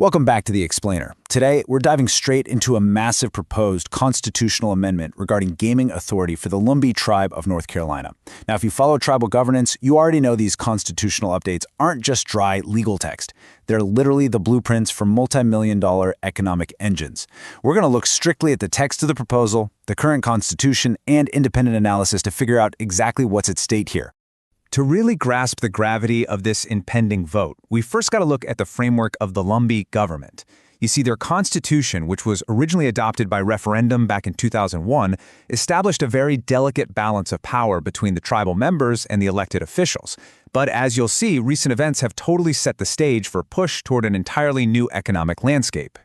Welcome back to The Explainer. Today, we're diving straight into a massive proposed constitutional amendment regarding gaming authority for the Lumbee tribe of North Carolina. Now, if you follow tribal governance, you already know these constitutional updates aren't just dry legal text. They're literally the blueprints for multi-million-dollar economic engines. We're going to look strictly at the text of the proposal, the current constitution, and independent analysis to figure out exactly what's at stake here. To really grasp the gravity of this impending vote, we first got to look at the framework of the Lumbee government. You see, their constitution, which was originally adopted by referendum back in 2001, established a very delicate balance of power between the tribal members and the elected officials. But as you'll see, recent events have totally set the stage for a push toward an entirely new economic landscape.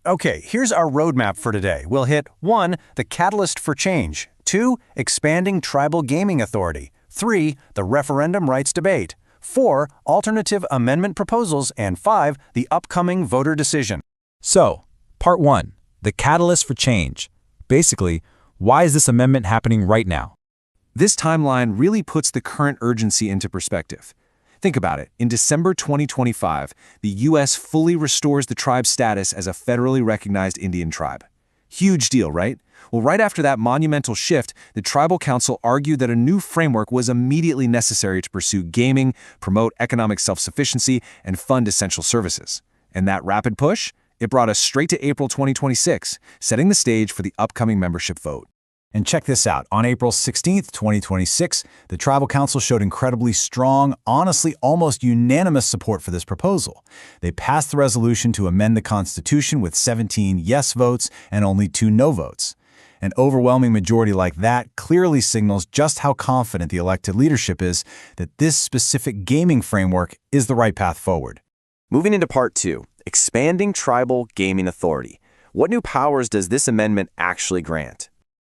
Okay, here's our roadmap for today. We'll hit 1. The catalyst for change. 2. Expanding tribal gaming authority. 3. The referendum rights debate. 4. Alternative amendment proposals. And 5. The upcoming voter decision. So, Part 1. The catalyst for change. Basically, why is this amendment happening right now? This timeline really puts the current urgency into perspective. Think about it. In December 2025, the U.S. fully restores the tribe's status as a federally recognized Indian tribe. Huge deal, right? Well, right after that monumental shift, the Tribal Council argued that a new framework was immediately necessary to pursue gaming, promote economic self-sufficiency, and fund essential services. And that rapid push? It brought us straight to April 2026, setting the stage for the upcoming membership vote. And check this out. On April 16, 2026, the Tribal Council showed incredibly strong, honestly almost unanimous support for this proposal. They passed the resolution to amend the Constitution with 17 yes votes and only 2 no votes. An overwhelming majority like that clearly signals just how confident the elected leadership is that this specific gaming framework is the right path forward. Moving into Part 2, expanding tribal gaming authority. What new powers does this amendment actually grant?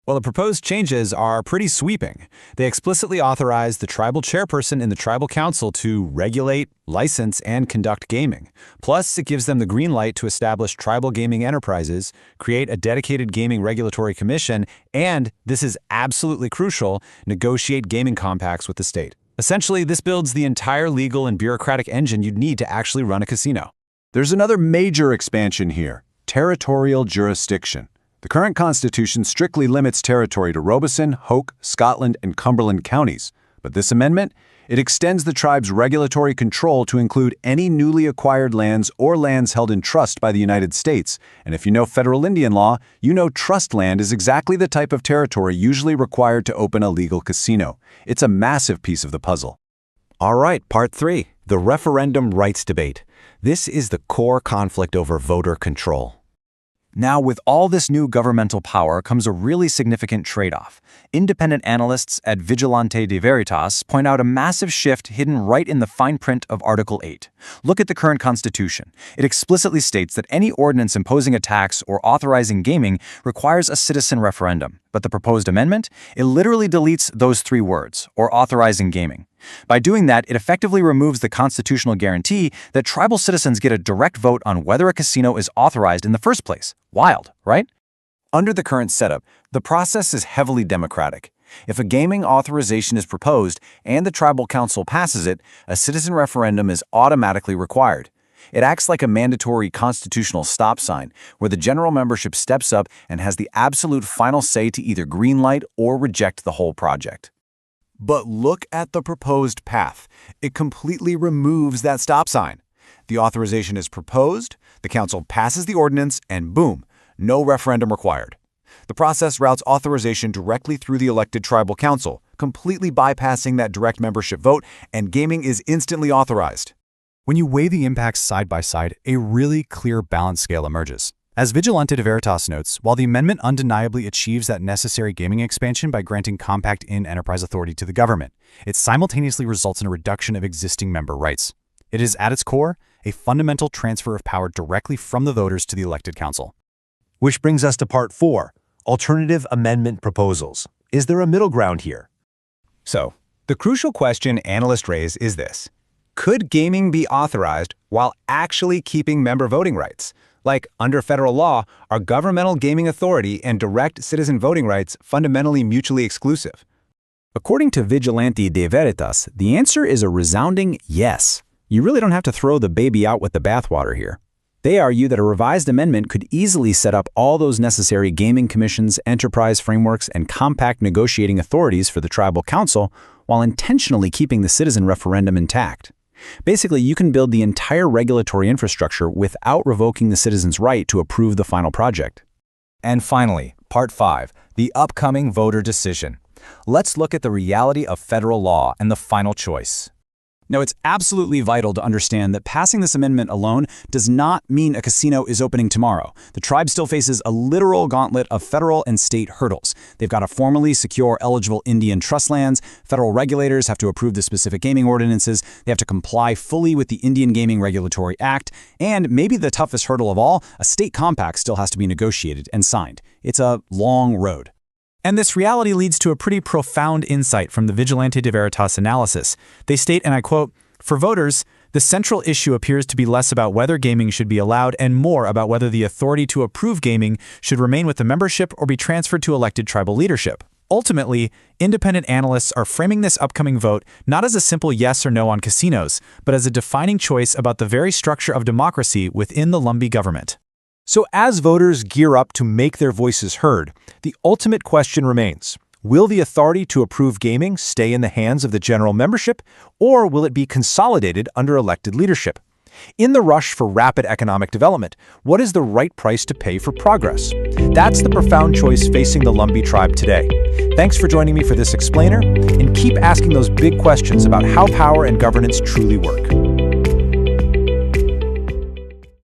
Well, the proposed changes are pretty sweeping. They explicitly authorize the tribal chairperson in the tribal council to regulate, license, and conduct gaming. Plus, it gives them the green light to establish tribal gaming enterprises, create a dedicated gaming regulatory commission, and, this is absolutely crucial, negotiate gaming compacts with the state. Essentially, this builds the entire legal and bureaucratic engine you'd need to actually run a casino. There's another major expansion here: territorial jurisdiction. The current Constitution strictly limits territory to Robeson, Hoke, Scotland, and Cumberland counties. But this amendment, it extends the tribe's regulatory control to include any newly acquired lands or lands held in trust by the United States. And if you know federal Indian law, you know trust land is exactly the type of territory usually required to open a legal casino. It's a massive piece of the puzzle. All right, Part 3, the referendum rights debate. This is the core conflict over voter control. Now, with all this new governmental power comes a really significant trade-off. Independent analysts at VIGILANTE de VERITAS point out a massive shift hidden right in the fine print of Article 8. Look at the current Constitution. It explicitly states that any ordinance imposing a tax or authorizing gaming requires a citizen referendum. But the proposed amendment? It literally deletes those 3 words, or authorizing gaming. By doing that, it effectively removes the constitutional guarantee that tribal citizens get a direct vote on whether a casino is authorized in the first place. Wild, right? Under the current setup, the process is heavily democratic. If a gaming authorization is proposed and the tribal council passes it, a citizen referendum is automatically required. It acts like a mandatory constitutional stop sign, where the general membership steps up and has the absolute final say to either greenlight or reject the whole project. But look at the proposed path. It completely removes that stop sign. The authorization is proposed, the council passes the ordinance, and boom, no referendum required. The process routes authorization directly through the elected tribal council, completely bypassing that direct membership vote, and gaming is instantly authorized. When you weigh the impacts side by side, a really clear balance scale emerges. As Vigilante de Veritas notes, while the amendment undeniably achieves that necessary gaming expansion by granting compact in-enterprise authority to the government, it simultaneously results in a reduction of existing member rights. It is, at its core, a fundamental transfer of power directly from the voters to the elected council. Which brings us to Part 4, alternative amendment proposals. Is there a middle ground here? So, the crucial question analysts raise is this: could gaming be authorized while actually keeping member voting rights? Like, under federal law, are governmental gaming authority and direct citizen voting rights fundamentally mutually exclusive? According to Vigilante de Veritas, the answer is a resounding yes. You really don't have to throw the baby out with the bathwater here. They argue that a revised amendment could easily set up all those necessary gaming commissions, enterprise frameworks, and compact negotiating authorities for the tribal council while intentionally keeping the citizen referendum intact. Basically, you can build the entire regulatory infrastructure without revoking the citizens' right to approve the final project. And finally, Part 5, the upcoming voter decision. Let's look at the reality of federal law and the final choice. Now, it's absolutely vital to understand that passing this amendment alone does not mean a casino is opening tomorrow. The tribe still faces a literal gauntlet of federal and state hurdles. They've got to formally secure eligible Indian trust lands, federal regulators have to approve the specific gaming ordinances, they have to comply fully with the Indian Gaming Regulatory Act, and maybe the toughest hurdle of all, a state compact still has to be negotiated and signed. It's a long road. And this reality leads to a pretty profound insight from the Vigilante de Veritas analysis. They state, and I quote, "For voters, the central issue appears to be less about whether gaming should be allowed and more about whether the authority to approve gaming should remain with the membership or be transferred to elected tribal leadership." Ultimately, independent analysts are framing this upcoming vote not as a simple yes or no on casinos, but as a defining choice about the very structure of democracy within the Lumbee government. So as voters gear up to make their voices heard, the ultimate question remains: will the authority to approve gaming stay in the hands of the general membership, or will it be consolidated under elected leadership? In the rush for rapid economic development, what is the right price to pay for progress? That's the profound choice facing the Lumbee tribe today. Thanks for joining me for this explainer, and keep asking those big questions about how power and governance truly work.